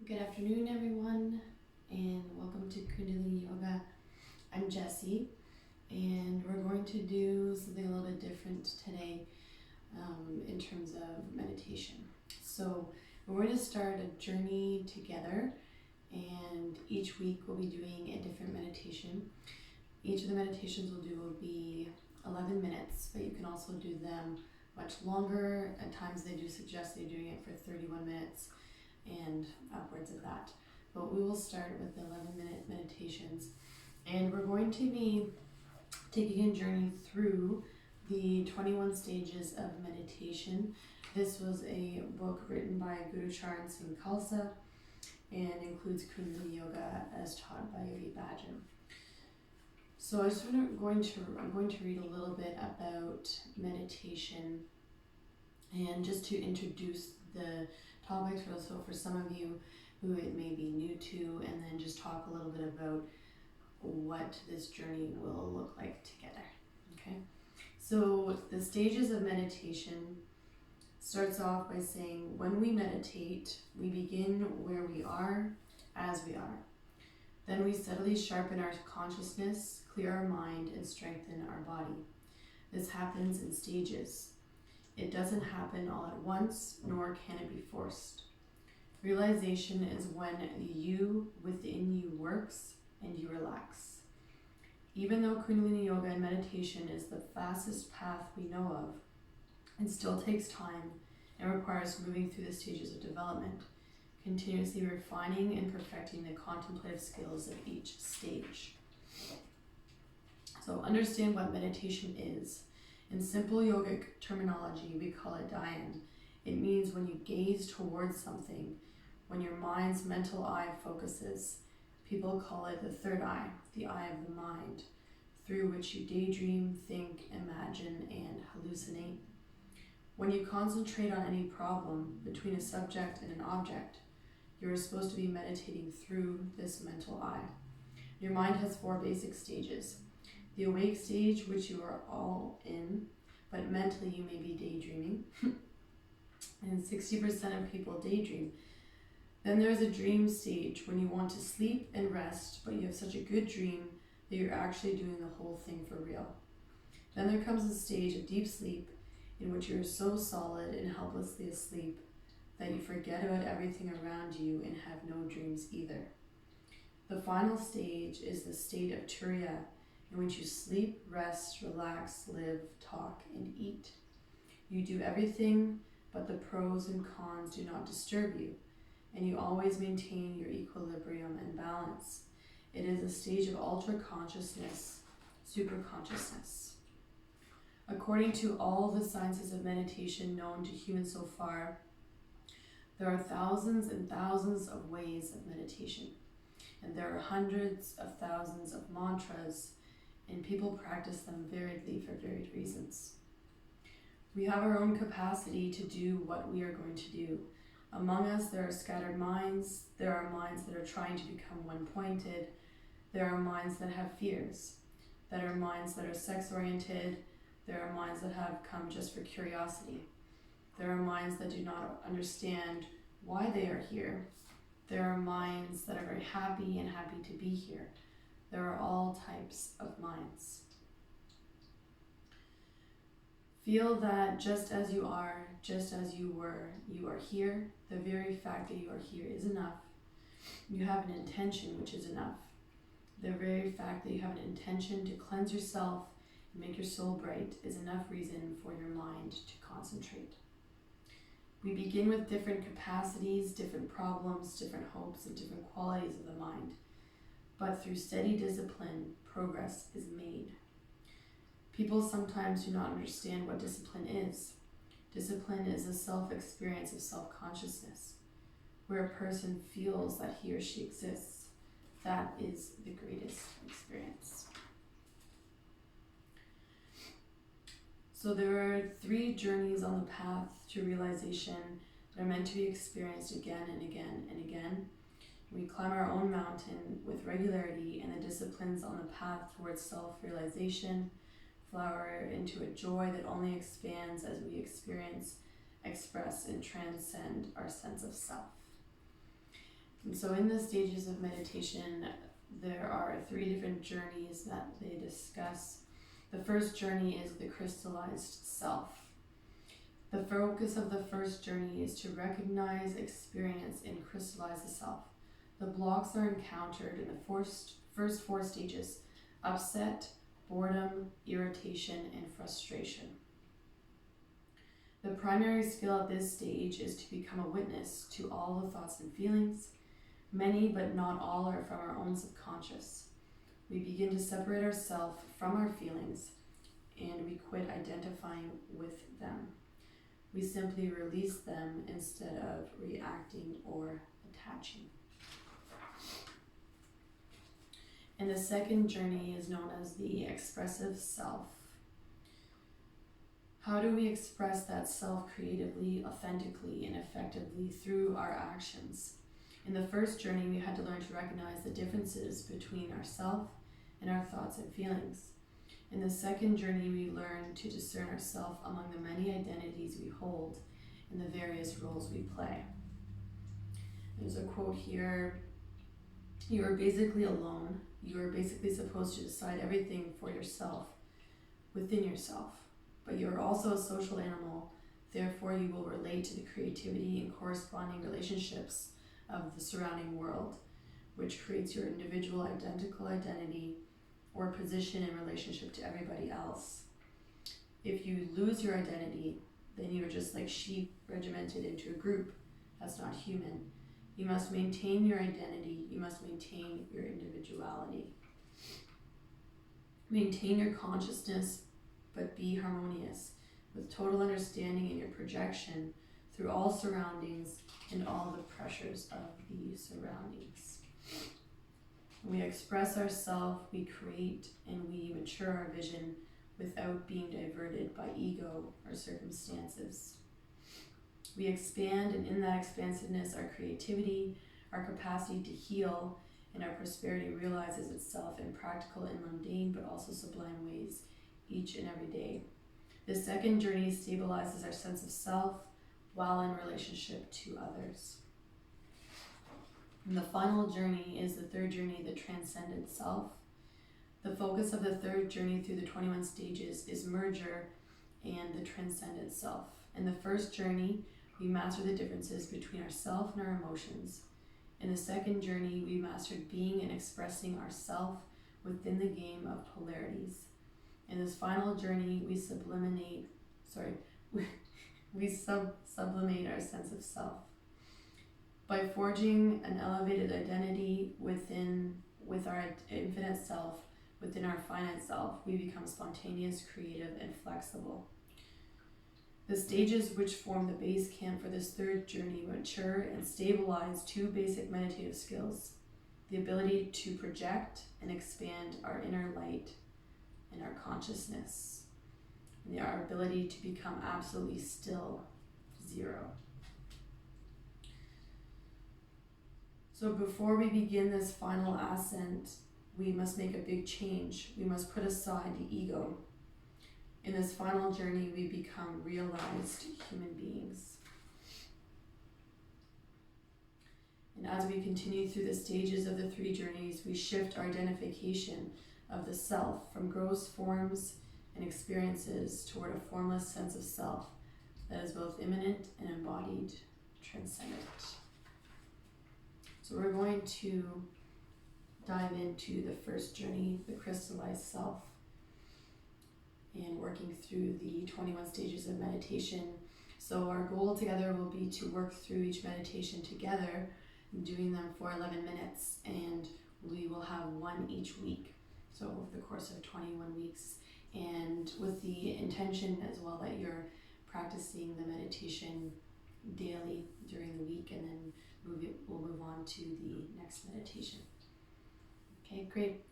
Good afternoon, everyone, and welcome to Kundalini Yoga. I'm Jessie, and we're going to do something a little bit different today in terms of meditation. So we're going to start a journey together, and each week we'll be doing a different meditation. Each of the meditations we'll do will be 11 minutes, but you can also do them much longer. At times they do suggest that you're doing it for 31 minutes and upwards of that. But we will start with the 11-minute meditations, and we're going to be taking a journey through the 21 stages of meditation. This was a book written by Gurucharan Singh Khalsa and includes Kundalini Yoga as taught by Yogi Bhajan. So I'm going to read a little bit about meditation and just to introduce the topics for some of you who it may be new to, and then just talk a little bit about what this journey will look like together. Okay, so the stages of meditation starts off by saying, when we meditate, we begin where we are, as we are. Then we steadily sharpen our consciousness, clear our mind, and strengthen our body. This happens in stages. It doesn't happen all at once, nor can it be forced. Realization is when the you within you works and you relax. Even though Kundalini Yoga and meditation is the fastest path we know of, it still takes time and requires moving through the stages of development, continuously refining and perfecting the contemplative skills of each stage. So understand what meditation is. In simple yogic terminology, we call it dhyan. It means when you gaze towards something, when your mind's mental eye focuses. People call it the third eye, the eye of the mind, through which you daydream, think, imagine, and hallucinate. When you concentrate on any problem between a subject and an object, you are supposed to be meditating through this mental eye. Your mind has 4 basic stages. The awake stage, which you are all in, but mentally you may be daydreaming. And 60% of people daydream. Then there's a dream stage, when you want to sleep and rest, but you have such a good dream that you're actually doing the whole thing for real. Then there comes a stage of deep sleep, in which you're so solid and helplessly asleep that you forget about everything around you and have no dreams either. The final stage is the state of turiya, in which you sleep, rest, relax, live, talk, and eat. You do everything, but the pros and cons do not disturb you, and you always maintain your equilibrium and balance. It is a stage of ultra-consciousness, super-consciousness. According to all the sciences of meditation known to humans so far, there are thousands and thousands of ways of meditation, and there are hundreds of thousands of mantras, and people practice them variedly for varied reasons. We have our own capacity to do what we are going to do. Among us, there are scattered minds. There are minds that are trying to become one-pointed. There are minds that have fears. There are minds that are sex-oriented. There are minds that have come just for curiosity. There are minds that do not understand why they are here. There are minds that are very happy and happy to be here. There are all types of minds. Feel that just as you are, just as you were, you are here. The very fact that you are here is enough. You have an intention, which is enough. The very fact that you have an intention to cleanse yourself and make your soul bright is enough reason for your mind to concentrate. We begin with different capacities, different problems, different hopes, and different qualities of the mind. But through steady discipline, progress is made. People sometimes do not understand what discipline is. Discipline is a self-experience of self-consciousness, where a person feels that he or she exists. That is the greatest experience. So there are 3 journeys on the path to realization that are meant to be experienced again and again and again. We climb our own mountain with regularity, and the disciplines on the path towards self-realization flower into a joy that only expands as we experience, express, and transcend our sense of self. And so in the stages of meditation, there are 3 different journeys that they discuss. The first journey is the crystallized self. The focus of the first journey is to recognize, experience, and crystallize the self. The blocks are encountered in the first 4 stages: upset, boredom, irritation, and frustration. The primary skill at this stage is to become a witness to all the thoughts and feelings. Many, but not all, are from our own subconscious. We begin to separate ourselves from our feelings, and we quit identifying with them. We simply release them instead of reacting or attaching. And the second journey is known as the expressive self. How do we express that self creatively, authentically, and effectively through our actions? In the first journey, we had to learn to recognize the differences between ourself and our thoughts and feelings. In the second journey, we learn to discern ourselves among the many identities we hold and the various roles we play. There's a quote here: "You are basically alone. You are basically supposed to decide everything for yourself, within yourself. But you are also a social animal, therefore you will relate to the creativity and corresponding relationships of the surrounding world, which creates your individual identical identity or position in relationship to everybody else. If you lose your identity, then you are just like sheep regimented into a group. That's not human. You must maintain your identity. You must maintain your individuality. Maintain your consciousness, but be harmonious, with total understanding in your projection through all surroundings and all the pressures of the surroundings." We express ourselves, we create, and we mature our vision without being diverted by ego or circumstances. We expand, and in that expansiveness, our creativity, our capacity to heal, and our prosperity realizes itself in practical and mundane, but also sublime ways each and every day. The second journey stabilizes our sense of self while in relationship to others. And the final journey is the third journey, the transcendent self. The focus of the third journey through the 21 stages is merger and the transcendent self. In the first journey, we master the differences between ourself and our emotions. In the second journey, we mastered being and expressing ourself within the game of polarities. In this final journey, we sublimate our sense of self. By forging an elevated identity with our infinite self, within our finite self, we become spontaneous, creative, and flexible. The stages which form the base camp for this third journey mature and stabilize 2 basic meditative skills: the ability to project and expand our inner light and our consciousness, and our ability to become absolutely still, zero. So before we begin this final ascent, we must make a big change. We must put aside the ego. In this final journey, we become realized human beings. And as we continue through the stages of the 3 journeys, we shift our identification of the self from gross forms and experiences toward a formless sense of self that is both immanent and embodied, transcendent. So we're going to dive into the first journey, the crystallized self, and working through the 21 stages of meditation. So our goal together will be to work through each meditation together, doing them for 11 minutes, and we will have one each week. So over the course of 21 weeks, and with the intention as well that you're practicing the meditation daily during the week, and then we'll move on to the next meditation. Okay, great.